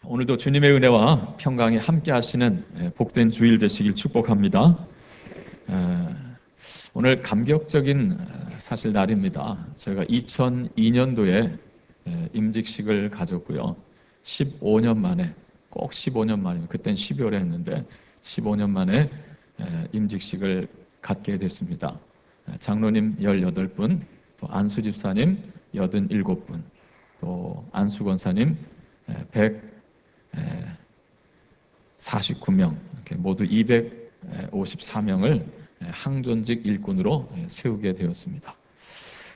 오늘도 주님의 은혜와 평강이 함께 하시는 복된 주일 되시길 축복합니다. 오늘 감격적인 사실 날입니다. 저희가 2002년도에 임직식을 가졌고요. 15년 만에, 꼭 15년 만에, 그땐 12월에 했는데 15년 만에 임직식을 갖게 됐습니다. 장로님 18분, 또 안수 집사님 87분, 또 안수 권사님 149명, 모두 254명을 항존직 일꾼으로 세우게 되었습니다.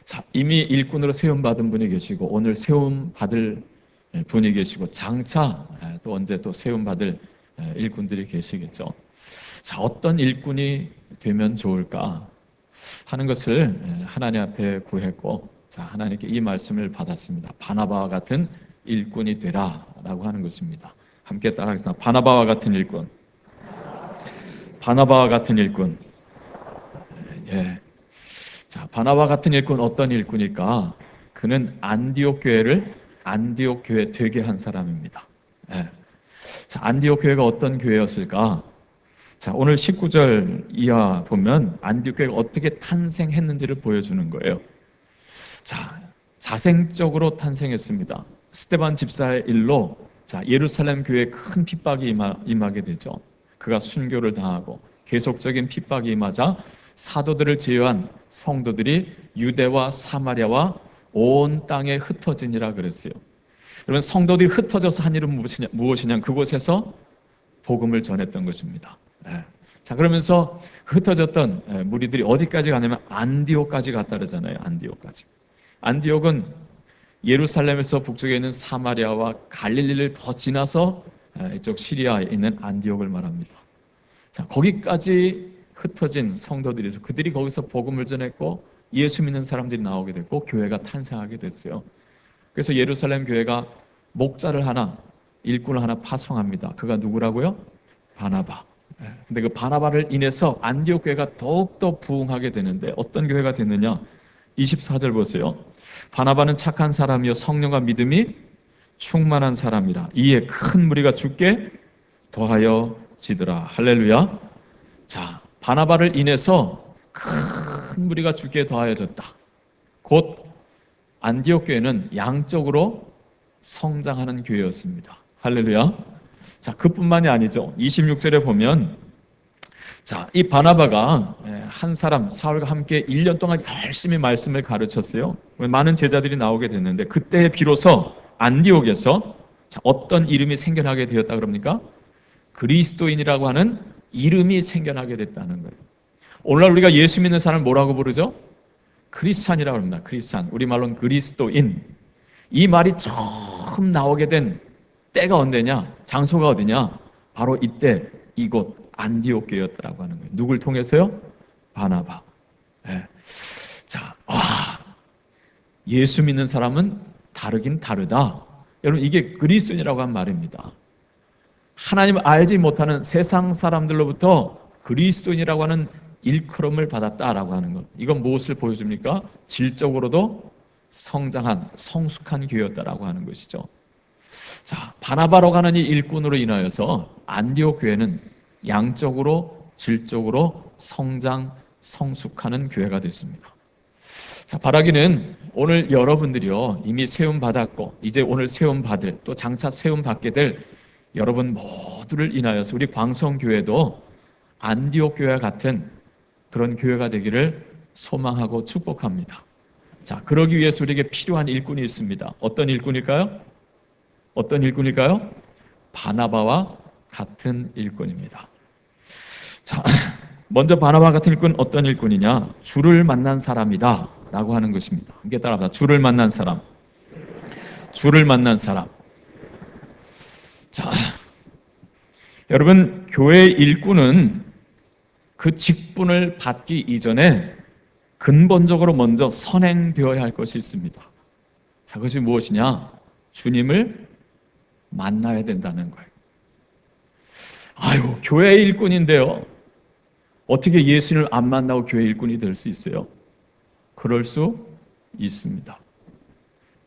자, 이미 일꾼으로 세움받은 분이 계시고 오늘 세움받을 분이 계시고 장차 또 언제 또 세움받을 일꾼들이 계시겠죠. 자, 어떤 일꾼이 되면 좋을까 하는 것을 하나님 앞에 구했고, 자, 하나님께 이 말씀을 받았습니다. 바나바와 같은 일꾼이 되라라고 하는 것입니다. 함께 따라하겠습니다. 바나바와 같은 일꾼. 바나바와 같은 일꾼. 예. 자, 바나바 같은 일꾼 어떤 일꾼일까? 그는 안디옥 교회를 안디옥 교회 되게 한 사람입니다. 예. 자, 안디옥 교회가 어떤 교회였을까? 자, 오늘 19절 이하 보면 안디옥 교회가 어떻게 탄생했는지를 보여주는 거예요. 자, 자생적으로 탄생했습니다. 스데반 집사의 일로 자, 예루살렘 교회에 큰 핍박이 임하게 되죠. 그가 순교를 당하고 계속적인 핍박이 임하자 사도들을 제외한 성도들이 유대와 사마리아와 온 땅에 흩어지니라 그랬어요. 여러분, 성도들이 흩어져서 한 일은 무엇이냐? 그곳에서 복음을 전했던 것입니다. 자, 그러면서 흩어졌던 무리들이 어디까지 가냐면 안디옥까지 갔다 그러잖아요. 안디옥까지. 안디옥은 예루살렘에서 북쪽에 있는 사마리아와 갈릴리를 더 지나서 이쪽 시리아에 있는 안디옥을 말합니다. 자, 거기까지 흩어진 성도들이서 그들이 거기서 복음을 전했고 예수 믿는 사람들이 나오게 됐고 교회가 탄생하게 됐어요. 그래서 예루살렘 교회가 목자를 하나, 일꾼을 하나 파송합니다. 그가 누구라고요? 바나바. 근데 그 바나바를 인해서 안디옥 교회가 더욱더 부흥하게 되는데 어떤 교회가 됐느냐? 24절 보세요. 바나바는 착한 사람이요 성령과 믿음이 충만한 사람이라 이에 큰 무리가 주께 더하여지더라. 할렐루야. 자, 바나바를 인해서 큰 무리가 주께 더하여졌다. 곧 안디옥 교회는 양적으로 성장하는 교회였습니다. 할렐루야. 자, 그뿐만이 아니죠. 26절에 보면 자, 이 바나바가 한 사람 사울과 함께 1년 동안 열심히 말씀을 가르쳤어요. 많은 제자들이 나오게 됐는데 그때 비로소 안디옥에서 자, 어떤 이름이 생겨나게 되었다 그럽니까? 그리스도인이라고 하는 이름이 생겨나게 됐다는 거예요. 오늘날 우리가 예수 믿는 사람을 뭐라고 부르죠? 크리스찬이라고 합니다. 크리스찬. 우리말로는 그리스도인. 이 말이 처음 나오게 된 때가 언제냐? 장소가 어디냐? 바로 이때 이곳 안디옥 교회였다고 하는 거예요. 누굴 통해서요? 바나바. 네. 자, 예수 믿는 사람은 다르긴 다르다. 여러분, 이게 그리스도인이라고 한 말입니다. 하나님을 알지 못하는 세상 사람들로부터 그리스도인이라고 하는 일컬음을 받았다라고 하는 것. 이건 무엇을 보여줍니까? 질적으로도 성장한 성숙한 교회였다라고 하는 것이죠. 자, 바나바로 가는 이 일꾼으로 인하여서 안디옥 교회는 양적으로 질적으로 성장 성숙하는 교회가 됐습니다. 자, 바라기는 오늘 여러분들이요 이미 세움 받았고 이제 오늘 세움 받을 또 장차 세움 받게 될 여러분 모두를 인하여서 우리 광성교회도 안디옥 교회와 같은 그런 교회가 되기를 소망하고 축복합니다. 자, 그러기 위해서 우리에게 필요한 일꾼이 있습니다. 어떤 일꾼일까요? 어떤 일꾼일까요? 바나바와 같은 일꾼입니다. 자, 먼저 바나바 같은 일꾼은 어떤 일꾼이냐? 주를 만난 사람이다 라고 하는 것입니다. 함께 따라합니다. 주를 만난 사람. 주를 만난 사람. 자, 여러분, 교회 일꾼은 그 직분을 받기 이전에 근본적으로 먼저 선행되어야 할 것이 있습니다. 자, 그것이 무엇이냐? 주님을 만나야 된다는 거예요. 아유, 교회 일꾼인데요. 어떻게 예수님을 안 만나고 교회 일꾼이 될 수 있어요? 그럴 수 있습니다.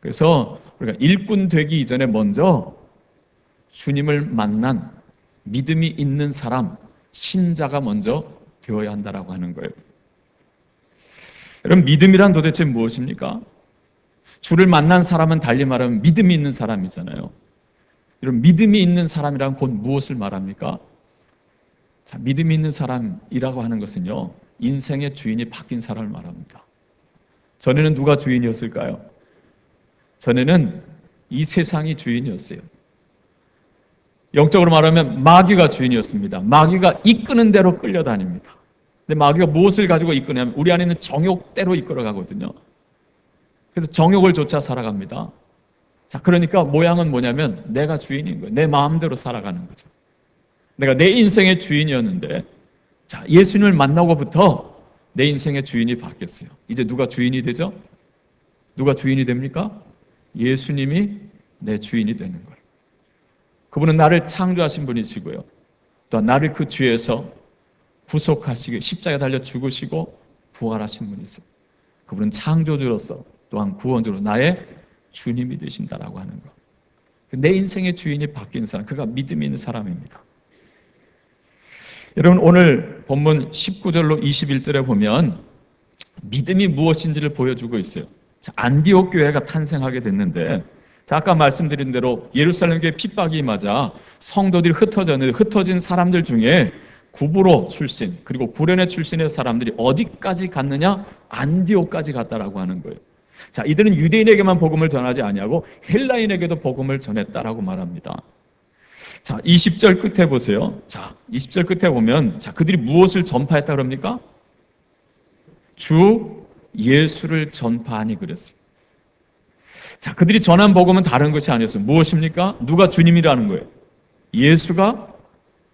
그래서 우리가 일꾼 되기 이전에 먼저 주님을 만난 믿음이 있는 사람, 신자가 먼저 되어야 한다라고 하는 거예요. 여러분, 믿음이란 도대체 무엇입니까? 주를 만난 사람은 달리 말하면 믿음이 있는 사람이잖아요. 여러분, 믿음이 있는 사람이란 곧 무엇을 말합니까? 자, 믿음이 있는 사람이라고 하는 것은요, 인생의 주인이 바뀐 사람을 말합니다. 전에는 누가 주인이었을까요? 전에는 이 세상이 주인이었어요. 영적으로 말하면 마귀가 주인이었습니다. 마귀가 이끄는 대로 끌려다닙니다. 근데 마귀가 무엇을 가지고 이끄냐면 우리 안에 있는 정욕대로 이끌어가거든요. 그래서 정욕을 쫓아 살아갑니다. 자, 그러니까 모양은 뭐냐면 내가 주인인 거예요. 내 마음대로 살아가는 거죠. 내가 내 인생의 주인이었는데, 자, 예수님을 만나고부터 내 인생의 주인이 바뀌었어요. 이제 누가 주인이 되죠? 누가 주인이 됩니까? 예수님이 내 주인이 되는 거예요. 그분은 나를 창조하신 분이시고요. 또 나를 그 죄에서 구속하시고 십자가에 달려 죽으시고 부활하신 분이세요. 그분은 창조주로서 또한 구원주로 나의 주님이 되신다라고 하는 것. 내 인생의 주인이 바뀐 사람, 그가 믿음이 있는 사람입니다. 여러분, 오늘 본문 19절로 21절에 보면 믿음이 무엇인지를 보여주고 있어요. 자, 안디옥 교회가 탄생하게 됐는데, 자, 아까 말씀드린 대로 예루살렘 교회 핍박이 맞아 성도들이 흩어졌는데, 흩어진 사람들 중에 구브로 출신 그리고 구레네 출신의 사람들이 어디까지 갔느냐? 안디옥까지 갔다라고 하는 거예요. 자, 이들은 유대인에게만 복음을 전하지 아니하고 헬라인에게도 복음을 전했다라고 말합니다. 자, 20절 끝에 보세요. 자, 20절 끝에 보면, 자, 그들이 무엇을 전파했다 그럽니까? 주 예수를 전파하니 그랬어요. 자, 그들이 전한 복음은 다른 것이 아니었어요. 무엇입니까? 누가 주님이라는 거예요? 예수가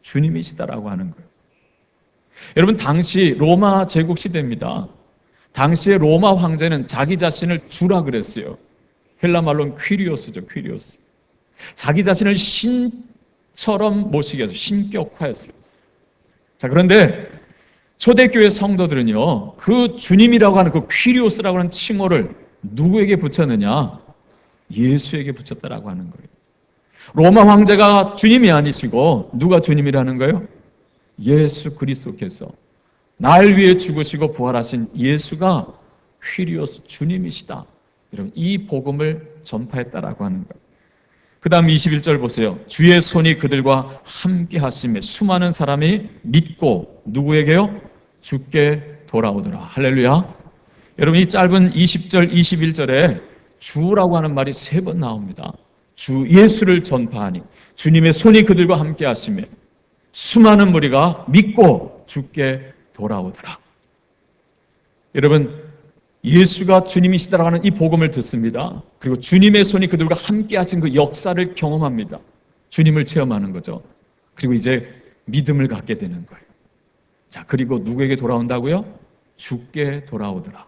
주님이시다라고 하는 거예요. 여러분, 당시 로마 제국 시대입니다. 당시의 로마 황제는 자기 자신을 주라 그랬어요. 헬라 말로는 퀴리오스죠, 퀴리오스. 자기 자신을 신처럼 모시게 해서 신격화했어요. 자, 그런데 초대교회 성도들은요, 그 주님이라고 하는 그 퀴리오스라고 하는 칭호를 누구에게 붙였느냐? 예수에게 붙였다라고 하는 거예요. 로마 황제가 주님이 아니시고 누가 주님이라는 거예요? 예수 그리스도께서 날 위해 죽으시고 부활하신 예수가 퀴리오스 주님이시다. 여러분, 이 복음을 전파했다라고 하는 거예요. 그 다음 21절 보세요. 주의 손이 그들과 함께 하심에 수많은 사람이 믿고 누구에게요? 주께 돌아오더라. 할렐루야. 여러분, 이 짧은 20절, 21절에 주라고 하는 말이 3번 나옵니다. 주 예수를 전파하니 주님의 손이 그들과 함께 하심에 수많은 무리가 믿고 주께 돌아오더라. 여러분, 예수가 주님이시다라고 하는 이 복음을 듣습니다. 그리고 주님의 손이 그들과 함께 하신 그 역사를 경험합니다. 주님을 체험하는 거죠. 그리고 이제 믿음을 갖게 되는 거예요. 자, 그리고 누구에게 돌아온다고요? 주께 돌아오더라.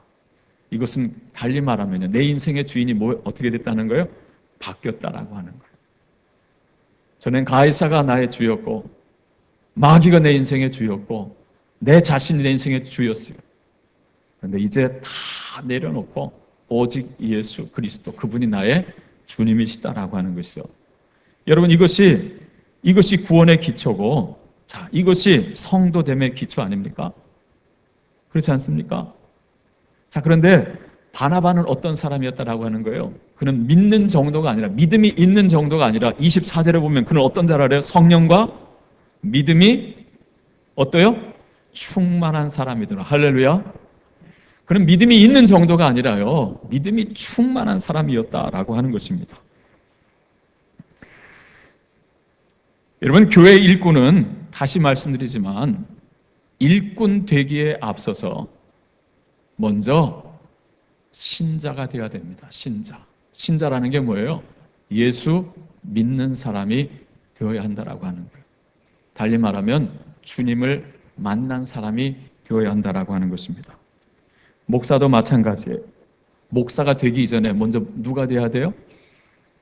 이것은 달리 말하면 내 인생의 주인이 어떻게 됐다는 거예요? 바뀌었다라고 하는 거예요. 전엔 가이사가 나의 주였고 마귀가 내 인생의 주였고 내 자신이 내 인생의 주였어요. 그런데 이제 다 내려놓고 오직 예수 그리스도, 그분이 나의 주님이시다라고 하는 것이죠. 여러분, 이것이 구원의 기초고, 자, 이것이 성도됨의 기초 아닙니까? 그렇지 않습니까? 자, 그런데 바나바는 어떤 사람이었다라고 하는 거예요? 그는 믿는 정도가 아니라, 믿음이 있는 정도가 아니라 24절에 보면 그는 어떤 자라래요? 성령과 믿음이 어때요? 충만한 사람이더라. 할렐루야. 그는 믿음이 있는 정도가 아니라요, 믿음이 충만한 사람이었다라고 하는 것입니다. 여러분, 교회 일꾼은 다시 말씀드리지만 일꾼 되기에 앞서서 먼저 신자가 되어야 됩니다. 신자라는 게 뭐예요? 예수 믿는 사람이 되어야 한다라고 하는 거예요. 달리 말하면 주님을 만난 사람이 되어야 한다라고 하는 것입니다. 목사도 마찬가지예요. 목사가 되기 이전에 먼저 누가 돼야 돼요?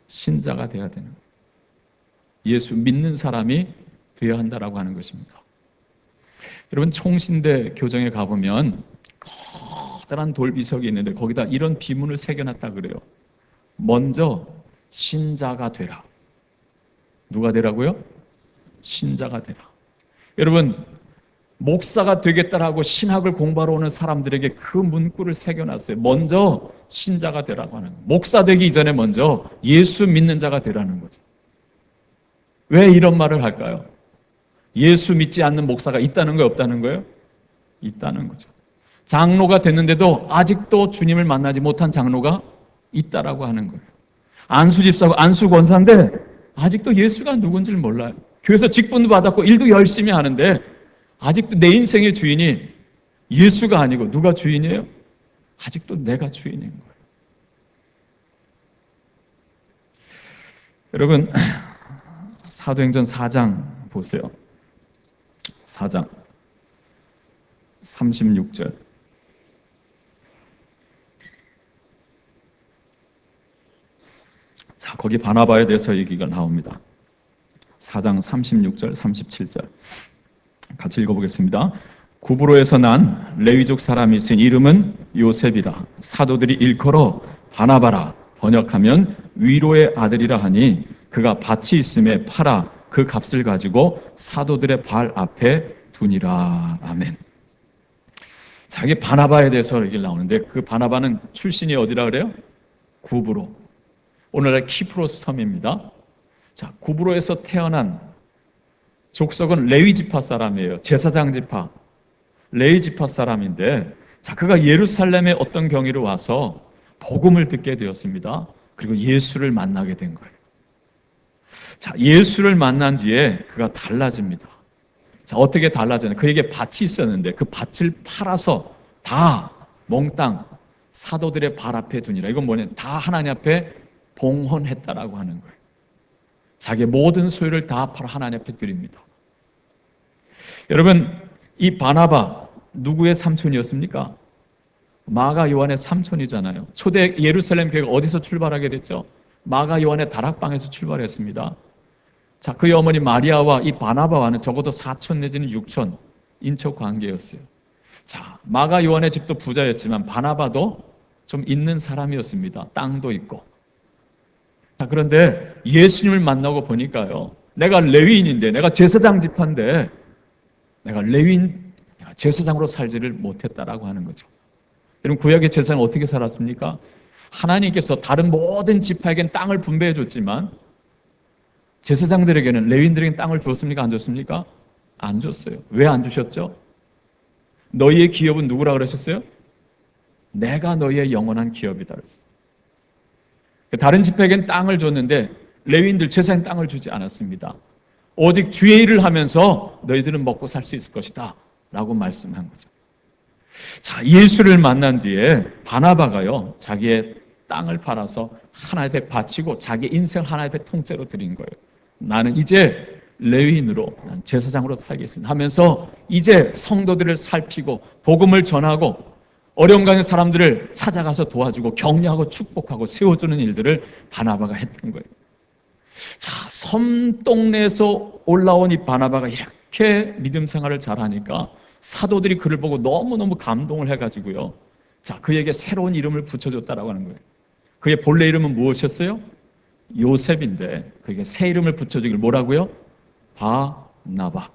신자가 돼야 되는 거예요. 예수 믿는 사람이 되어야 한다라고 하는 것입니다. 여러분, 총신대 교정에 가보면 커다란 돌비석이 있는데 거기다 이런 비문을 새겨놨다 그래요. 먼저 신자가 되라. 누가 되라고요? 신자가 되라. 여러분, 목사가 되겠다라고 신학을 공부하러 오는 사람들에게 그 문구를 새겨놨어요. 먼저 신자가 되라고 하는 거예요. 목사 되기 이전에 먼저 예수 믿는 자가 되라는 거죠. 왜 이런 말을 할까요? 예수 믿지 않는 목사가 있다는 거예요, 없다는 거예요? 있다는 거죠. 장로가 됐는데도 아직도 주님을 만나지 못한 장로가 있다라고 하는 거예요. 안수집사고 안수권사인데 아직도 예수가 누군지를 몰라요. 교회에서 직분도 받았고 일도 열심히 하는데 아직도 내 인생의 주인이 예수가 아니고 누가 주인이에요? 아직도 내가 주인인 거예요. 여러분, 사도행전 4장 보세요. 4장 36절. 자, 거기 바나바에 대해서 얘기가 나옵니다. 4장 36절, 37절. 같이 읽어보겠습니다. 구브로에서 난 레위족 사람이 있으니 이름은 요셉이라. 사도들이 일컬어 바나바라, 번역하면 위로의 아들이라 하니 그가 밭이 있음에 팔아 그 값을 가지고 사도들의 발 앞에 두니라. 아멘. 자, 이게 바나바에 대해서 얘기를 나오는데 그 바나바는 출신이 어디라 그래요? 구브로. 오늘날 키프로스 섬입니다. 자, 구브로에서 태어난 족속은 레위 지파 사람이에요. 제사장 지파, 레위 지파 사람인데, 자, 그가 예루살렘에 어떤 경위로 와서 복음을 듣게 되었습니다. 그리고 예수를 만나게 된 거예요. 자, 예수를 만난 뒤에 그가 달라집니다. 자, 어떻게 달라지냐? 그에게 밭이 있었는데 그 밭을 팔아서 다 몽땅 사도들의 발 앞에 두니라. 이건 뭐냐? 다 하나님 앞에 봉헌했다라고 하는 거예요. 자기의 모든 소유를 다 팔아 하나님 앞에 드립니다. 여러분, 이 바나바 누구의 삼촌이었습니까? 마가 요한의 삼촌이잖아요. 초대 예루살렘 교회가 어디서 출발하게 됐죠? 마가 요한의 다락방에서 출발했습니다. 자, 그의 어머니 마리아와 이 바나바와는 적어도 사촌 내지는 육촌 인척 관계였어요. 자, 마가 요한의 집도 부자였지만 바나바도 좀 있는 사람이었습니다. 땅도 있고. 자, 그런데 예수님을 만나고 보니까요, 내가 레위인인데, 내가 제사장 지파인데 내가 레위인, 내가 제사장으로 살지를 못했다라고 하는 거죠. 여러분, 구약의 제사장은 어떻게 살았습니까? 하나님께서 다른 모든 지파에겐 땅을 분배해 줬지만 제사장들에게는, 레위인들에게는 땅을 줬습니까? 안 줬습니까? 안 줬어요. 왜 안 주셨죠? 너희의 기업은 누구라 그러셨어요? 내가 너희의 영원한 기업이다 그랬어요. 다른 지파에겐 땅을 줬는데 레위인들 제사장 땅을 주지 않았습니다. 오직 주의 일을 하면서 너희들은 먹고 살 수 있을 것이다 라고 말씀한 거죠. 자, 예수를 만난 뒤에 바나바가요, 자기의 땅을 팔아서 하나님 앞에 바치고 자기 인생을 하나님 앞에 통째로 드린 거예요. 나는 이제 레위인으로, 난 제사장으로 살겠습니다 하면서 이제 성도들을 살피고 복음을 전하고 어려움 가는 사람들을 찾아가서 도와주고 격려하고 축복하고 세워주는 일들을 바나바가 했던 거예요. 자, 섬 동네에서 올라온 이 바나바가 이렇게 믿음 생활을 잘하니까 사도들이 그를 보고 너무너무 감동을 해가지고요, 자, 그에게 새로운 이름을 붙여줬다라고 하는 거예요. 그의 본래 이름은 무엇이었어요? 요셉인데 그에게 새 이름을 붙여주기를 뭐라고요? 바나바.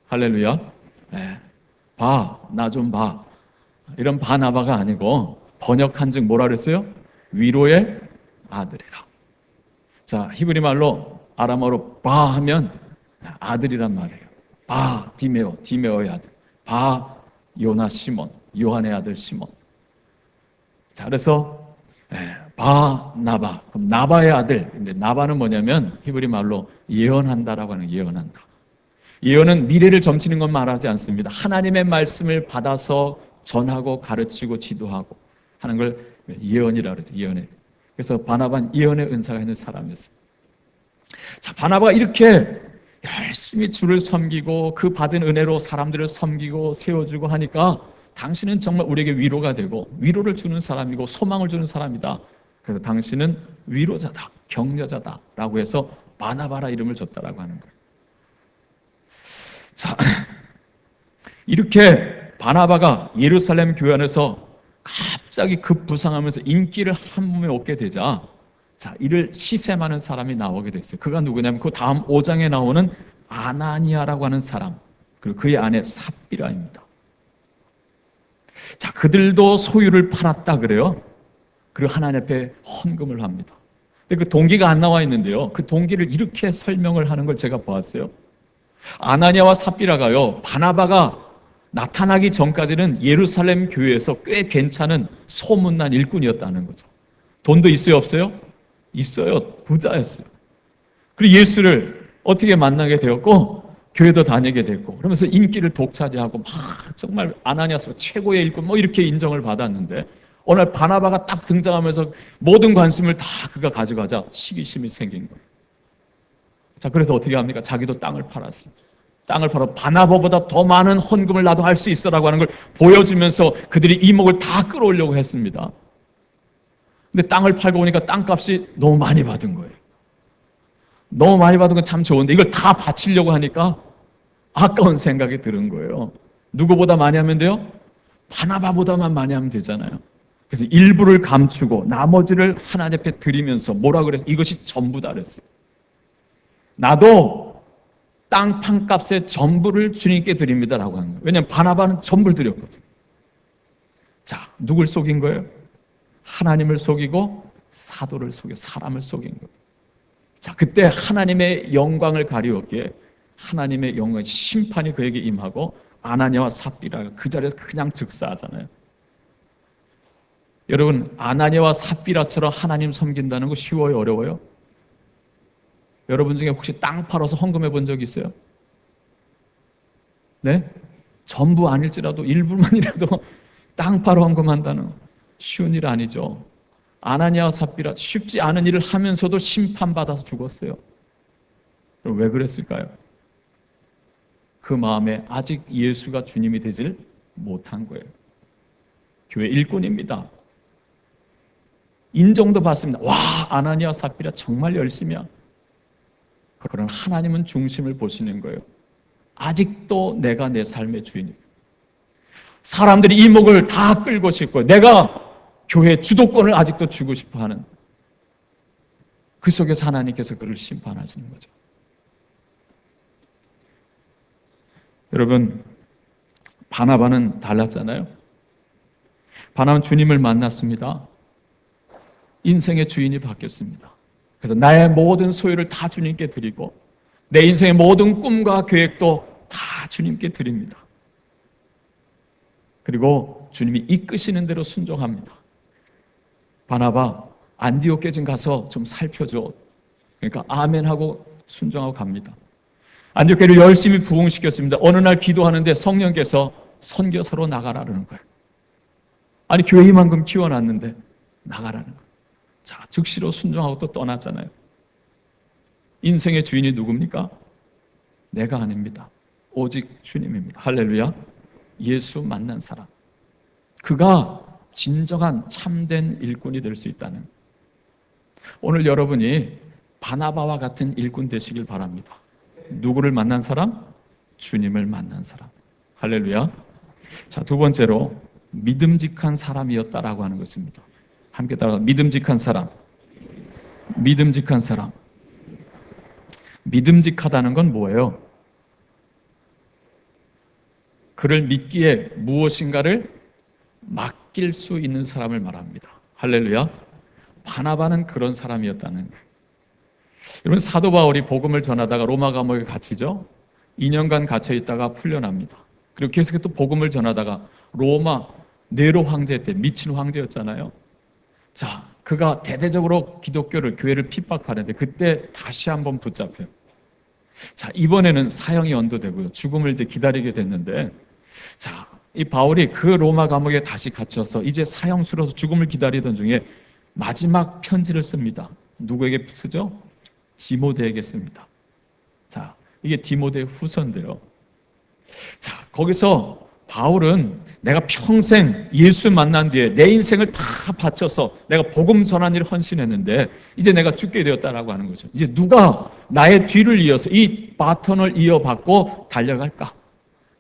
할렐루야. 네. 나 좀 봐. 이런 바나바가 아니고 번역한 즉 뭐라 그랬어요? 위로의 아들이라. 자, 히브리 말로, 아람어로 바 하면 아들이란 말이에요. 바 디메오의 아들. 바 요나 시몬, 요한의 아들 시몬. 자, 그래서 바나바, 그럼 나바의 아들. 근데 나바는 뭐냐면 히브리 말로 예언한다라고 하는, 예언한다. 예언은 미래를 점치는 건 말하지 않습니다. 하나님의 말씀을 받아서 전하고 가르치고 지도하고 하는 걸 예언이라 그러죠. 예언에. 그래서 바나바는 예언의 은사가 있는 사람이었어요. 자, 바나바가 이렇게 열심히 주를 섬기고 그 받은 은혜로 사람들을 섬기고 세워주고 하니까 당신은 정말 우리에게 위로가 되고 위로를 주는 사람이고 소망을 주는 사람이다. 그래서 당신은 위로자다, 격려자다 라고 해서 바나바라 이름을 줬다라고 하는 거예요. 자, 이렇게 바나바가 예루살렘 교회 안에서 갑자기 급부상하면서 인기를 한 몸에 얻게 되자 자, 이를 시샘하는 사람이 나오게 됐어요. 그가 누구냐면 그 다음 5장에 나오는 아나니아라고 하는 사람, 그리고 그의 아내 삽비라입니다. 자, 그들도 소유를 팔았다 그래요. 그리고 하나님 앞에 헌금을 합니다. 근데 그 동기가 안 나와 있는데요. 그 동기를 이렇게 설명을 하는 걸 제가 보았어요. 아나니아와 삽비라가요, 바나바가 나타나기 전까지는 예루살렘 교회에서 꽤 괜찮은 소문난 일꾼이었다는 거죠. 돈도 있어요, 없어요? 있어요. 부자였어요. 그리고 예수를 어떻게 만나게 되었고 교회도 다니게 됐고, 그러면서 인기를 독차지하고 막 정말 아나니아스가 최고의 일꾼 뭐 이렇게 인정을 받았는데, 어느 날 바나바가 딱 등장하면서 모든 관심을 다 그가 가져가자 시기심이 생긴 거예요. 자, 그래서 어떻게 합니까? 자기도 땅을 팔았어요. 땅을 팔아 바나바보다 더 많은 헌금을 나도 할 수 있어라고 하는 걸 보여주면서 그들이 이목을 다 끌어오려고 했습니다. 근데 땅을 팔고 오니까 땅값이 너무 많이 받은 거예요. 너무 많이 받은 건 참 좋은데 이걸 다 바치려고 하니까 아까운 생각이 드는 거예요. 누구보다 많이 하면 돼요? 바나바보다만 많이 하면 되잖아요. 그래서 일부를 감추고 나머지를 하나님 앞에 드리면서 뭐라 그랬어요? 이것이 전부다 그랬어요. 나도 땅 판값의 전부를 주님께 드립니다라고 하는 거예요. 왜냐하면 바나바는 전부를 드렸거든요. 자, 누굴 속인 거예요? 하나님을 속이고 사도를 속여 사람을 속인 거예요. 자, 그때 하나님의 영광을 가리웠기에 하나님의 영광, 심판이 그에게 임하고 아나니아와 삽비라가 그 자리에서 그냥 즉사하잖아요. 여러분, 아나니아와 삽비라처럼 하나님 섬긴다는 거 쉬워요, 어려워요? 여러분 중에 혹시 땅 팔아서 헌금해 본 적 있어요? 네? 전부 아닐지라도 일부만이라도 땅 팔아 헌금한다는 거 쉬운 일 아니죠. 아나니아와 삽비라 쉽지 않은 일을 하면서도 심판받아서 죽었어요. 그럼 왜 그랬을까요? 그 마음에 아직 예수가 주님이 되질 못한 거예요. 교회 일꾼입니다. 인정도 받습니다. 와, 아나니아와 삽비라 정말 열심히야. 그러나 하나님은 중심을 보시는 거예요. 아직도 내가 내 삶의 주인이에요. 사람들이 이목을 다 끌고 싶고 내가 교회 주도권을 아직도 주고 싶어 하는, 그 속에서 하나님께서 그를 심판하시는 거죠. 여러분, 바나바는 달랐잖아요. 바나바는 주님을 만났습니다. 인생의 주인이 바뀌었습니다. 그래서 나의 모든 소유를 다 주님께 드리고 내 인생의 모든 꿈과 계획도 다 주님께 드립니다. 그리고 주님이 이끄시는 대로 순종합니다. 바나바, 안디옥에 좀 가서 좀 살펴줘. 그러니까 아멘하고 순종하고 갑니다. 안디옥교를 열심히 부흥시켰습니다. 어느 날 기도하는데 성령께서 선교사로 나가라는 거예요. 아니, 교회 이만큼 키워놨는데 나가라는 거예요. 자, 즉시로 순종하고 또 떠났잖아요. 인생의 주인이 누굽니까? 내가 아닙니다. 오직 주님입니다. 할렐루야. 예수 만난 사람, 그가 진정한 참된 일꾼이 될 수 있다는, 오늘 여러분이 바나바와 같은 일꾼 되시길 바랍니다. 누구를 만난 사람? 주님을 만난 사람. 할렐루야. 자, 두 번째로 믿음직한 사람이었다라고 하는 것입니다. 함께 따라가. 믿음직한 사람. 믿음직한 사람. 믿음직하다는 건 뭐예요? 그를 믿기에 무엇인가를 맡길 수 있는 사람을 말합니다. 할렐루야. 바나바는 그런 사람이었다는 거예요. 여러분, 사도 바울이 복음을 전하다가 로마 감옥에 갇히죠. 2년간 갇혀 있다가 풀려납니다. 그리고 계속해서 또 복음을 전하다가 로마 네로 황제 때 미친 황제였잖아요. 자, 그가 대대적으로 기독교를, 교회를 핍박하는데 그때 다시 한번 붙잡혀요. 자, 이번에는 사형이 연도되고요. 죽음을 이제 기다리게 됐는데, 자, 이 바울이 그 로마 감옥에 다시 갇혀서 이제 사형수로서 죽음을 기다리던 중에 마지막 편지를 씁니다. 누구에게 쓰죠? 디모데에게 씁니다. 자, 이게 디모데 후서인데요. 자, 거기서 바울은 내가 평생 예수 만난 뒤에 내 인생을 다 바쳐서 내가 복음 전한 일을 헌신했는데 이제 내가 죽게 되었다라고 하는 거죠. 이제 누가 나의 뒤를 이어서 이 바톤을 이어받고 달려갈까?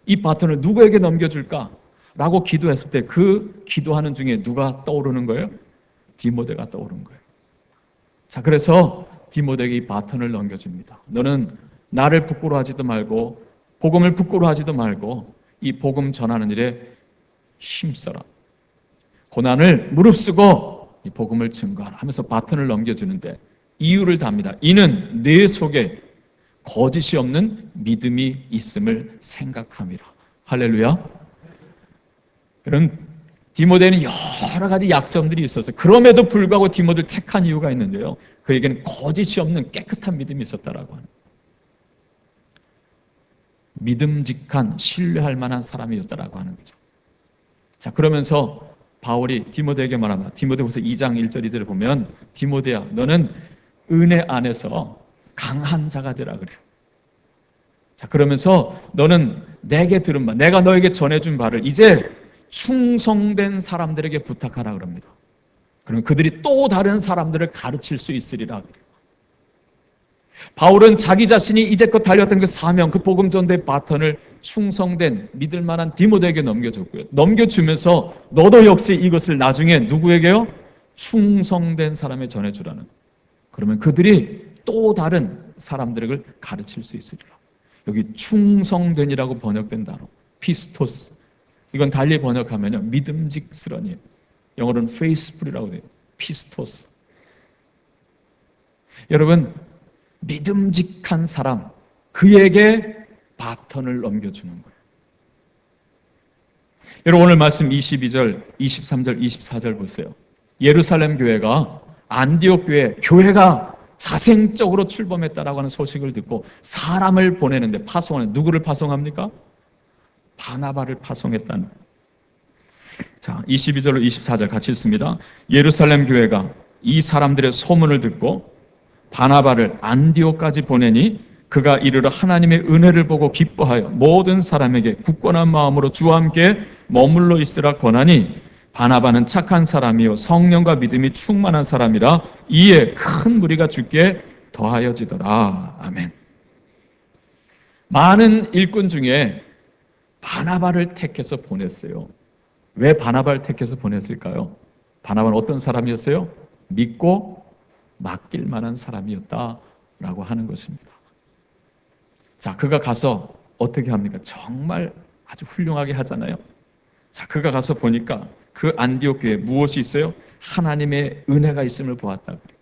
이 바톤을 누구에게 넘겨줄까? 라고 기도했을 때 그 기도하는 중에 누가 떠오르는 거예요? 디모데가 떠오른 거예요. 자, 그래서 디모데에게 이 바톤을 넘겨줍니다. 너는 나를 부끄러워하지도 말고 복음을 부끄러워하지도 말고 이 복음 전하는 일에 힘써라. 고난을 무릅쓰고 이 복음을 증거하라 하면서 바톤을 넘겨주는데 이유를 답니다. 이는 내 속에 거짓이 없는 믿음이 있음을 생각함이라. 할렐루야. 그럼 디모데는 여러 가지 약점들이 있어서 그럼에도 불구하고 디모데를 택한 이유가 있는데요. 그에게는 거짓이 없는 깨끗한 믿음이 있었다라고 하는, 믿음직한 신뢰할 만한 사람이었다라고 하는 거죠. 자, 그러면서 바울이 디모데에게 말합니다. 디모데후서 2장 1절 2절을 보면 디모데야 너는 은혜 안에서 강한 자가 되라 그래요. 자, 그러면서 너는 내게 들은 바, 내가 너에게 전해준 바를 이제 충성된 사람들에게 부탁하라 그럽니다. 그럼 그들이 또 다른 사람들을 가르칠 수 있으리라 그래요. 바울은 자기 자신이 이제껏 달렸던 그 사명, 그 복음 전도의 바턴을 충성된 믿을 만한 디모데에게 넘겨줬고요. 넘겨주면서 너도 역시 이것을 나중에 누구에게요? 충성된 사람에 전해주라는. 그러면 그들이 또 다른 사람들을 가르칠 수 있으리라. 여기 충성된이라고 번역된 단어 피스토스, 이건 달리 번역하면요 믿음직스러니, 영어로는 faithful이라고 돼요. 피스토스. 여러분, 믿음직한 사람, 그에게 바턴을 넘겨주는 거예요. 여러분, 오늘 말씀 22절, 23절, 24절 보세요. 예루살렘 교회가, 안디옥 교회가 자생적으로 출범했다라고 하는 소식을 듣고 사람을 보내는데, 파송하는, 누구를 파송합니까? 바나바를 파송했다는. 자, 22절로 24절 같이 읽습니다. 예루살렘 교회가 이 사람들의 소문을 듣고 바나바를 안디옥까지 보내니 그가 이르러 하나님의 은혜를 보고 기뻐하여 모든 사람에게 굳건한 마음으로 주와 함께 머물러 있으라 권하니, 바나바는 착한 사람이요 성령과 믿음이 충만한 사람이라 이에 큰 무리가 주께 더하여지더라. 아멘. 많은 일꾼 중에 바나바를 택해서 보냈어요. 왜 바나바를 택해서 보냈을까요? 바나바는 어떤 사람이었어요? 믿고 맡길 만한 사람이었다라고 하는 것입니다. 자, 그가 가서 어떻게 합니까? 정말 아주 훌륭하게 하잖아요. 자, 그가 가서 보니까 그 안디옥 교회에 무엇이 있어요? 하나님의 은혜가 있음을 보았다 그래요.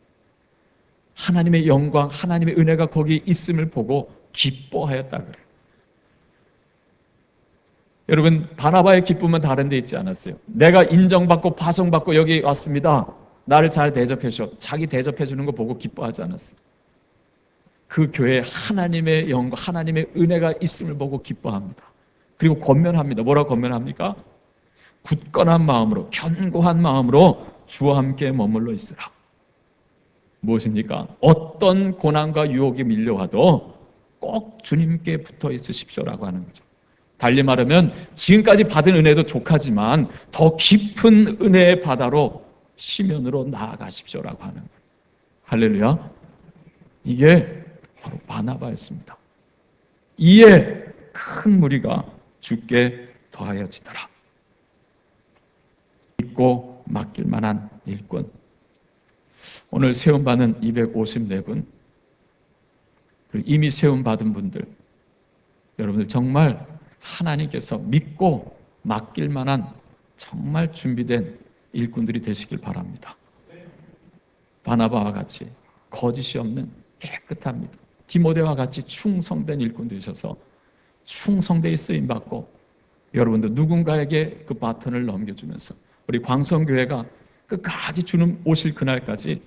하나님의 영광, 하나님의 은혜가 거기 있음을 보고 기뻐하였다 그래요. 여러분, 바나바의 기쁨은 다른 데 있지 않았어요. 내가 인정받고 파송받고 여기 왔습니다. 나를 잘 대접해 주셔. 자기 대접해 주는 거 보고 기뻐하지 않았어요. 그 교회에 하나님의 영광, 하나님의 은혜가 있음을 보고 기뻐합니다. 그리고 권면합니다. 뭐라고 권면합니까? 굳건한 마음으로, 견고한 마음으로 주와 함께 머물러 있으라. 무엇입니까? 어떤 고난과 유혹이 밀려와도 꼭 주님께 붙어 있으십시오라고 하는 거죠. 달리 말하면 지금까지 받은 은혜도 족하지만 더 깊은 은혜의 바다로 시면으로 나아가십시오라고 하는 거예요. 할렐루야. 이게 바로 바나바였습니다. 이에 큰 무리가 주께 더하여지더라. 믿고 맡길 만한 일꾼. 오늘 세움받은 254분, 그리고 이미 세움받은 분들, 여러분들 정말 하나님께서 믿고 맡길 만한 정말 준비된 일꾼들이 되시길 바랍니다. 바나바와 같이 거짓이 없는 깨끗한 믿음, 디모데와 같이 충성된 일꾼 되셔서 충성되게 쓰임받고 여러분들 누군가에게 그 바톤을 넘겨주면서 우리 광성교회가 끝까지 주님 오실 그날까지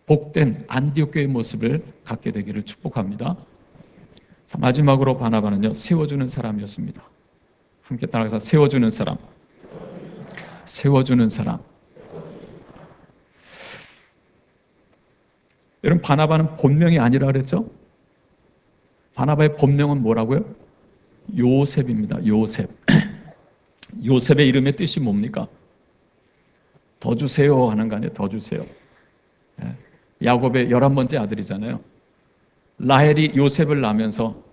복된 안디옥 교회의 모습을 갖게 되기를 축복합니다. 자, 마지막으로 바나바는요, 세워주는 사람이었습니다. 함께 따라가서 세워주는 사람. 세워주는 사람. 여러분, 바나바는 본명이 아니라 그랬죠? 바나바의 본명은 뭐라고요? 요셉입니다. 요셉. 요셉의 이름의 뜻이 뭡니까? 더 주세요 하는 거 아니에요? 더 주세요. 야곱의 11번째 아들이잖아요. 라헬이 요셉을 낳으면서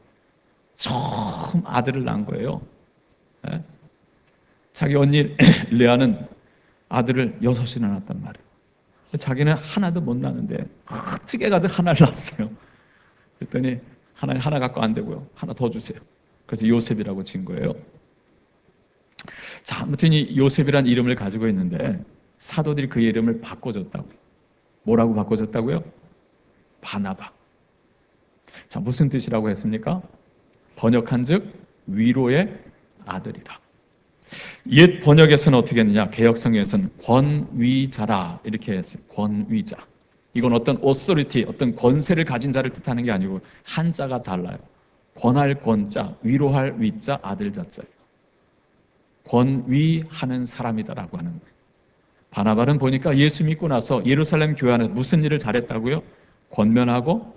처음 아들을 낳은 거예요. 자기 언니 레아는 아들을 6이나 낳았단 말이에요. 자기는 하나도 못 낳는데 어떻게 가지고 하나를 낳았어요. 그랬더니 하나님 하나 갖고 안 되고요. 하나 더 주세요. 그래서 요셉이라고 지은 거예요. 자, 아무튼 이 요셉이란 이름을 가지고 있는데 사도들이 그 이름을 바꿔줬다고. 뭐라고 바꿔줬다고요? 바나바. 자, 무슨 뜻이라고 했습니까? 번역한즉 위로의 아들이라. 옛 번역에서는 어떻게 했느냐? 개역성경에서는 권위자라 이렇게 했어요. 권위자. 이건 어떤 authority, 어떤 권세를 가진 자를 뜻하는 게 아니고 한자가 달라요. 권할 권자, 위로할 위자, 아들 자자. 권위하는 사람이다라고 하는 거예요. 바나바는 보니까 예수 믿고 나서 예루살렘 교회 안에 무슨 일을 잘했다고요? 권면하고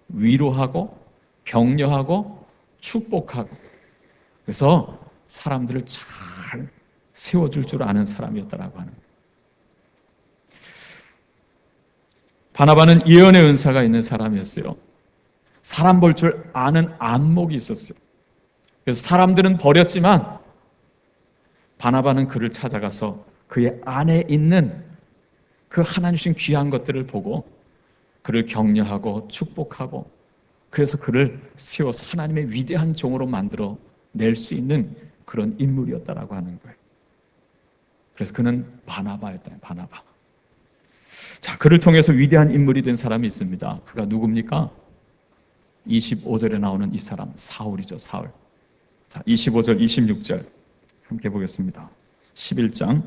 위로하고 격려하고 축복하고, 그래서 사람들을 잘 세워줄 줄 아는 사람이었다라고 하는 거예요. 바나바는 예언의 은사가 있는 사람이었어요. 사람 볼 줄 아는 안목이 있었어요. 그래서 사람들은 버렸지만 바나바는 그를 찾아가서 그의 안에 있는 그 하나님 주신 귀한 것들을 보고 그를 격려하고 축복하고, 그래서 그를 세워서 하나님의 위대한 종으로 만들어 낼 수 있는 그런 인물이었다라고 하는 거예요. 그래서 그는 바나바였다. 바나바. 자, 그를 통해서 위대한 인물이 된 사람이 있습니다. 그가 누굽니까? 25절에 나오는 이 사람, 사울이죠. 사울. 자, 25절, 26절 함께 보겠습니다. 11장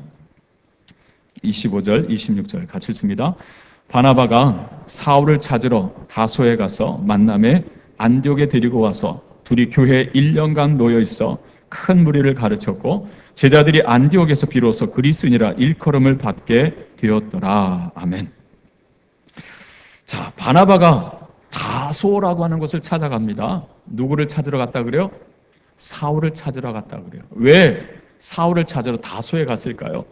25절, 26절 같이 읽습니다. 바나바가 사울을 찾으러 다소에 가서 만남에 안디옥에 데리고 와서 둘이 교회에 1년간 놓여 있어 큰 무리를 가르쳤고 제자들이 안디옥에서 비로소 그리스도인이라 일컬음을 받게 되었더라. 아멘. 자, 바나바가 다소라고 하는 곳을 찾아갑니다. 누구를 찾으러 갔다 그래요? 사울을 찾으러 갔다 그래요. 왜 사울을 찾으러 다소에 갔을까요?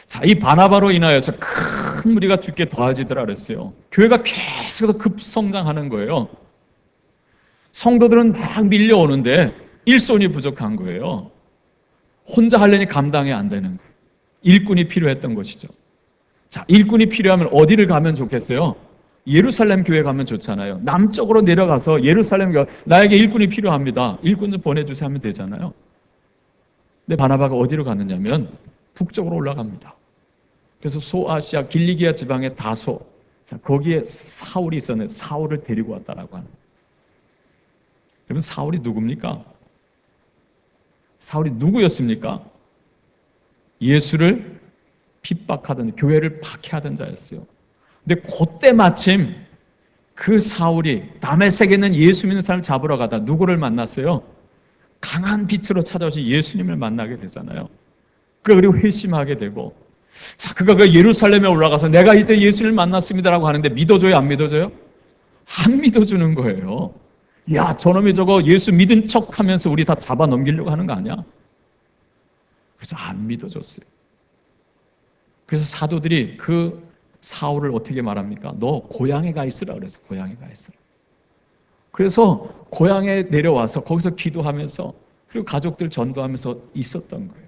자, 이 바나바로 인하여서 큰 무리가 죽게 더해지더라 그랬어요. 교회가 계속해서 급성장하는 거예요. 성도들은 막 밀려오는데 일손이 부족한 거예요. 혼자 하려니 감당이 안 되는 거예요. 일꾼이 필요했던 것이죠. 자, 일꾼이 필요하면 어디를 가면 좋겠어요? 예루살렘 교회 가면 좋잖아요. 남쪽으로 내려가서 예루살렘 교회, 나에게 일꾼이 필요합니다. 일꾼 좀 보내주세요 하면 되잖아요. 근데 바나바가 어디로 갔느냐면 북쪽으로 올라갑니다. 그래서 소아시아 길리기아 지방의 다소, 자, 거기에 사울이 있었는데 사울을 데리고 왔다라고 하는. 여러분, 사울이 누굽니까? 사울이 누구였습니까? 예수를 핍박하던, 교회를 박해하던 자였어요. 근데 그때 마침 그 사울이 다메섹에 있는 예수 믿는 사람을 잡으러 가다 누구를 만났어요? 강한 빛으로 찾아오신 예수님을 만나게 되잖아요. 그리고 회심하게 되고, 자, 그가 그 예루살렘에 올라가서 내가 이제 예수를 만났습니다라고 하는데 믿어줘요, 안 믿어줘요? 안 믿어주는 거예요. 야, 저놈이 저거 예수 믿은 척 하면서 우리 다 잡아 넘기려고 하는 거 아니야? 그래서 안 믿어줬어요. 그래서 사도들이 그 사울을 어떻게 말합니까? 너 고향에 가 있으라 그래서 고향에 가 있으라. 그래서 고향에 내려와서 거기서 기도하면서 그리고 가족들 전도하면서 있었던 거예요.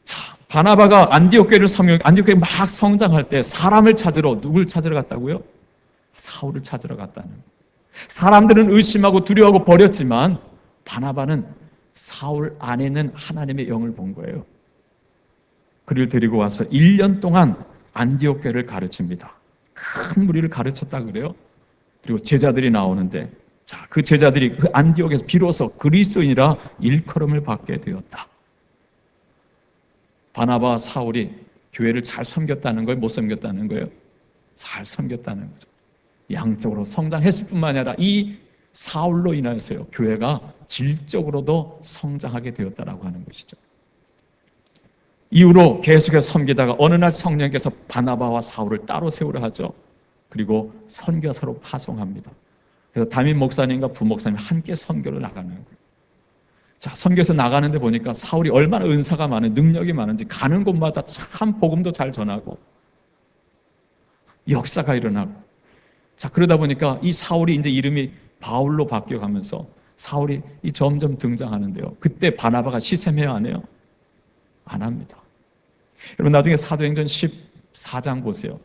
자, 바나바가 안디옥 교회를 안디옥 교회 막 성장할 때 사람을 찾으러, 누굴 찾으러 갔다고요? 사울을 찾으러 갔다는 거예요. 사람들은 의심하고 두려워하고 버렸지만 바나바는 사울 안에 있는 하나님의 영을 본 거예요. 그를 데리고 와서 1년 동안 안디옥 교회를 가르칩니다. 큰 무리를 가르쳤다 그래요. 그리고 제자들이 나오는데, 자, 그 제자들이 그 안디옥에서 비로소 그리스도인이라 일컬음을 받게 되었다. 바나바와 사울이 교회를 잘 섬겼다는 거예요? 못 섬겼다는 거예요? 잘 섬겼다는 거죠. 양적으로 성장했을 뿐만 아니라 이 사울로 인하여서요, 교회가 질적으로도 성장하게 되었다라고 하는 것이죠. 이후로 계속해서 섬기다가 어느 날 성령께서 바나바와 사울을 따로 세우려 하죠. 그리고 선교사로 파송합니다. 그래서 담임 목사님과 부목사님 함께 선교를 나가는 거예요. 자, 선교에서 나가는데 보니까 사울이 얼마나 은사가 많은, 능력이 많은지 가는 곳마다 참 복음도 잘 전하고 역사가 일어나고, 자, 그러다 보니까 이 사울이 이제 이름이 바울로 바뀌어가면서 사울이 점점 등장하는데요. 그때 바나바가 시샘해야 안 해요? 안 합니다. 여러분, 나중에 사도행전 4장 보세요.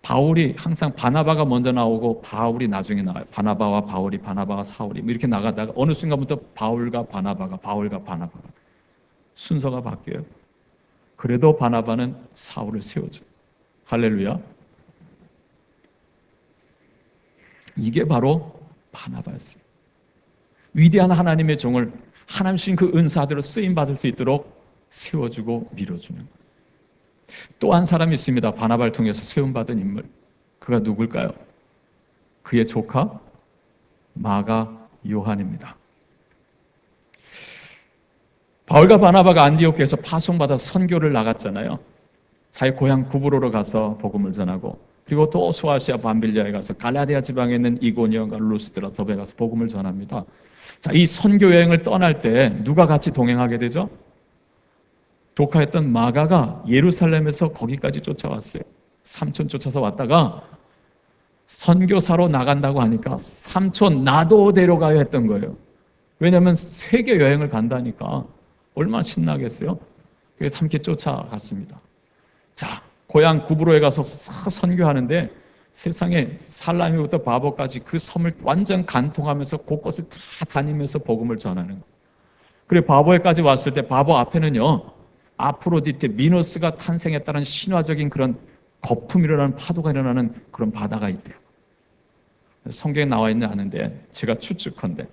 바울이 항상 바나바가 먼저 나오고 바울이 나중에 나와요. 바나바와 바울이, 바나바와 사울이 이렇게 나가다가 어느 순간부터 바울과 바나바가, 바울과 바나바가 순서가 바뀌어요. 그래도 바나바는 사울을 세워줘요. 할렐루야. 이게 바로 바나바였어요. 위대한 하나님의 종을 하나님 주신 그 은사대로 쓰임받을 수 있도록 세워주고 밀어주는 거예요. 또 한 사람이 있습니다. 바나바를 통해서 세움받은 인물. 그가 누굴까요? 그의 조카 마가 요한입니다. 바울과 바나바가 안디옥에서 파송받아서 선교를 나갔잖아요. 자기 고향 구브로로 가서 복음을 전하고, 그리고 또 소아시아 밤빌리아에 가서 갈라디아 지방에 있는 이고니온과 루스드라 더베에 가서 복음을 전합니다. 자, 이 선교 여행을 떠날 때 누가 같이 동행하게 되죠? 조카였던 마가가 예루살렘에서 거기까지 쫓아왔어요. 삼촌 쫓아서 왔다가 선교사로 나간다고 하니까 삼촌 나도 데려가야 했던 거예요. 왜냐하면 세계 여행을 간다니까 얼마나 신나겠어요. 그래서 함께 쫓아갔습니다. 자, 고향 구브로에 가서 선교하는데 세상에 살라미부터 바보까지 그 섬을 완전 간통하면서 곳곳을 다 다니면서 복음을 전하는 거예요. 그리고 바보에까지 왔을 때 바보 앞에는요, 아프로디테, 미노스가 탄생했다는 신화적인 그런 거품이 일어나는, 파도가 일어나는 그런 바다가 있대요. 성경에 나와 있는 아는데 제가 추측컨대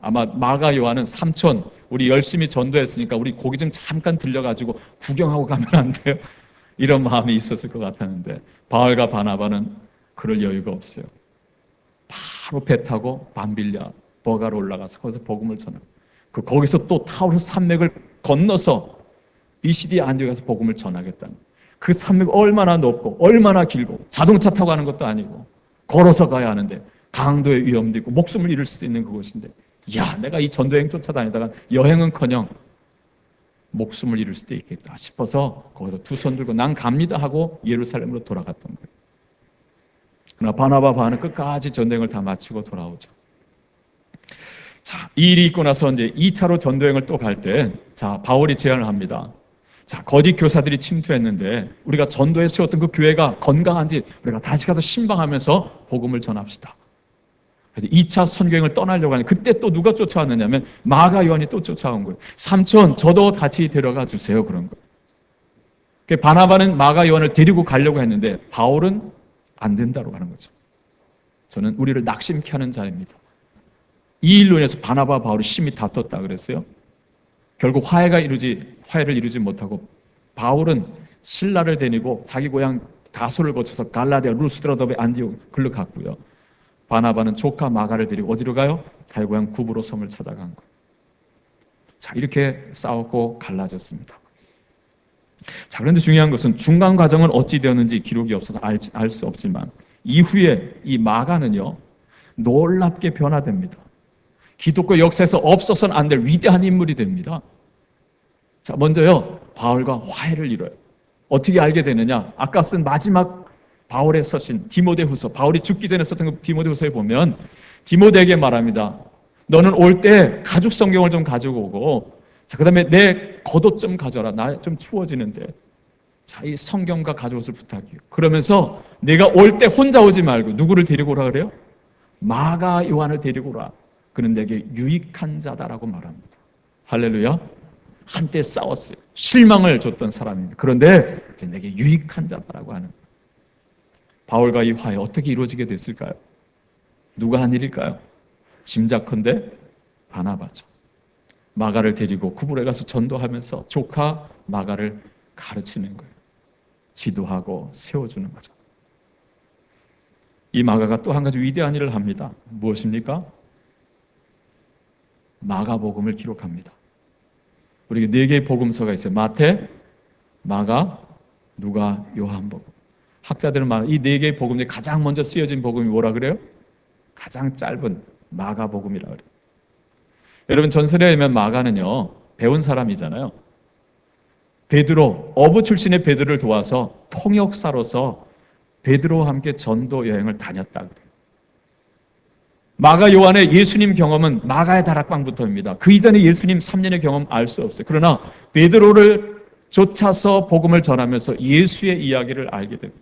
아마 마가 요한은 삼촌 우리 열심히 전도했으니까 우리 거기 좀 잠깐 들려가지고 구경하고 가면 안 돼요? 이런 마음이 있었을 것 같았는데 바울과 바나바는 그럴 여유가 없어요. 바로 배 타고 밤빌랴 버가로 올라가서 거기서 복음을 전하고, 거기서 또 타우르 산맥을 건너서 BCD 안디옥에서 복음을 전하겠다는, 그 산맥 얼마나 높고 얼마나 길고 자동차 타고 가는 것도 아니고 걸어서 가야 하는데 강도의 위험도 있고 목숨을 잃을 수도 있는 그곳인데, 야, 내가 이 전도여행 쫓아다니다가 여행은커녕 목숨을 잃을 수도 있겠다 싶어서 거기서 두 손 들고 난 갑니다 하고 예루살렘으로 돌아갔던 거예요. 그러나 바나바 바는 끝까지 전도여행을 다 마치고 돌아오죠. 자, 이 일이 있고 나서 이제 2차로 전도여행을 또 갈 때, 자, 바울이 제안을 합니다. 자, 거짓 교사들이 침투했는데 우리가 전도에 세웠던 그 교회가 건강한지 우리가 다시 가서 신방하면서 복음을 전합시다. 그래서 2차 선교행을 떠나려고 하는데 그때 또 누가 쫓아왔느냐면 마가 요한이 또 쫓아온 거예요. 삼촌 저도 같이 데려가 주세요. 그런 거예요. 바나바는 마가 요한을 데리고 가려고 했는데 바울은 안 된다고 하는 거죠. 저는 우리를 낙심케 하는 자입니다. 이 일로 인해서 바나바 바울이 심히 다퉜다 그랬어요. 결국 화해를 이루지 못하고 바울은 신라를 데리고 자기 고향 다소를 거쳐서 갈라디아, 루스드라, 더베, 안디옥 글로 갔고요. 바나바는 조카 마가를 데리고 어디로 가요? 자기 고향 구브로 섬을 찾아간 거예요. 자, 이렇게 싸웠고 갈라졌습니다. 자, 그런데 중요한 것은 중간 과정은 어찌 되었는지 기록이 없어서 알 수 없지만 이후에 이 마가는요, 놀랍게 변화됩니다. 기독교 역사에서 없어서는 안 될 위대한 인물이 됩니다. 자, 먼저요, 바울과 화해를 이뤄요. 어떻게 알게 되느냐? 아까 쓴 마지막 바울의 서신 디모데후서, 바울이 죽기 전에 썼던 그 디모데후서에 보면 디모데에게 말합니다. 너는 올 때 가죽 성경을 좀 가지고 오고, 자, 그다음에 내 겉옷 좀 가져라. 나 좀 추워지는데. 자, 이 성경과 가져옷을 부탁해요. 그러면서 내가 올 때 혼자 오지 말고 누구를 데리고 오라 그래요? 마가 요한을 데리고 오라. 그는 내게 유익한 자다라고 말합니다. 할렐루야. 한때 싸웠어요. 실망을 줬던 사람입니다. 그런데 이제 내게 유익한 자다라고 하는, 바울과 이 화해 어떻게 이루어지게 됐을까요? 누가 한 일일까요? 짐작컨대 바나바죠. 마가를 데리고 구브로에 가서 전도하면서 조카 마가를 가르치는 거예요. 지도하고 세워주는 거죠. 이 마가가 또 한 가지 위대한 일을 합니다. 무엇입니까? 마가복음을 기록합니다. 우리에게 4개의 복음서가 있어요. 마태, 마가, 누가, 요한복음. 학자들은 이 4개의 복음 중에 가장 먼저 쓰여진 복음이 뭐라 그래요? 가장 짧은 마가복음이라 그래요. 여러분, 전설에 의하면 마가는요, 배운 사람이잖아요. 베드로, 어부 출신의 베드로를 도와서 통역사로서 베드로와 함께 전도 여행을 다녔다 그래요. 마가 요한의 예수님 경험은 마가의 다락방부터입니다. 그 이전에 예수님 3년의 경험 알 수 없어요. 그러나 베드로를 쫓아서 복음을 전하면서 예수의 이야기를 알게 됩니다.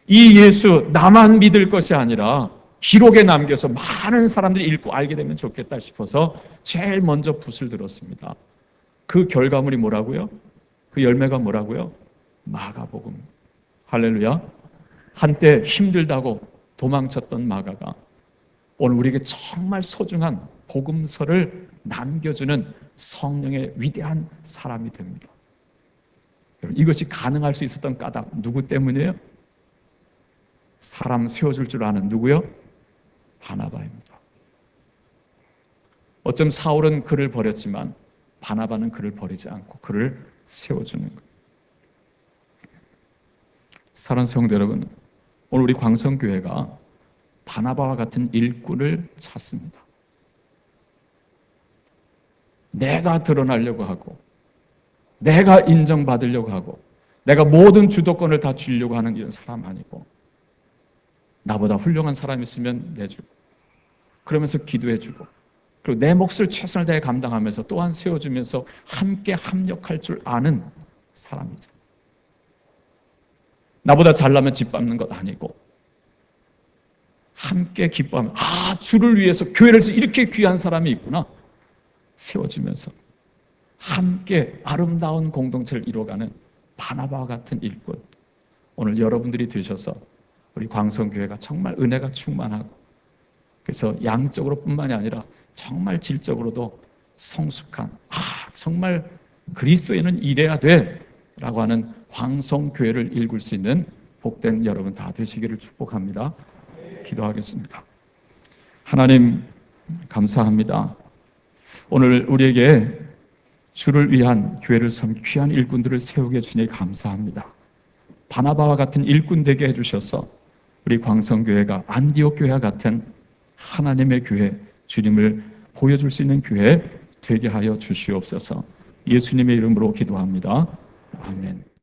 이 예수 나만 믿을 것이 아니라 기록에 남겨서 많은 사람들이 읽고 알게 되면 좋겠다 싶어서 제일 먼저 붓을 들었습니다. 그 결과물이 뭐라고요? 그 열매가 뭐라고요? 마가복음. 할렐루야. 한때 힘들다고 도망쳤던 마가가 오늘 우리에게 정말 소중한 복음서를 남겨주는 성령의 위대한 사람이 됩니다. 여러분, 이것이 가능할 수 있었던 까닭 누구 때문이에요? 사람 세워줄 줄 아는 누구요? 바나바입니다. 어쩜 사울은 그를 버렸지만 바나바는 그를 버리지 않고 그를 세워주는 거예요. 사랑하는 성도 여러분, 오늘 우리 광성교회가 바나바와 같은 일꾼을 찾습니다. 내가 드러나려고 하고 내가 인정받으려고 하고 내가 모든 주도권을 다 주려고 하는 이런 사람 아니고 나보다 훌륭한 사람이 있으면 내주고 그러면서 기도해주고 그리고 내 몫을 최선을 다해 감당하면서 또한 세워주면서 함께 합력할 줄 아는 사람이죠. 나보다 잘나면 짓밟는 것 아니고 함께 기뻐하면 주를 위해서 교회를 위해서 이렇게 귀한 사람이 있구나 세워주면서 함께 아름다운 공동체를 이루어가는 바나바와 같은 일꾼 오늘 여러분들이 되셔서 우리 광성교회가 정말 은혜가 충만하고 그래서 양적으로 뿐만이 아니라 정말 질적으로도 성숙한 정말 그리스도인은 이래야 돼 라고 하는 광성교회를 일굴 수 있는 복된 여러분 다 되시기를 축복합니다. 기도하겠습니다. 하나님 감사합니다. 오늘 우리에게 주를 위한 교회를 섬기 귀한 일꾼들을 세우게 해주니 감사합니다. 바나바와 같은 일꾼 되게 해주셔서 우리 광성교회가 안디옥 교회와 같은 하나님의 교회, 주님을 보여줄 수 있는 교회 되게 하여 주시옵소서. 예수님의 이름으로 기도합니다. 아멘.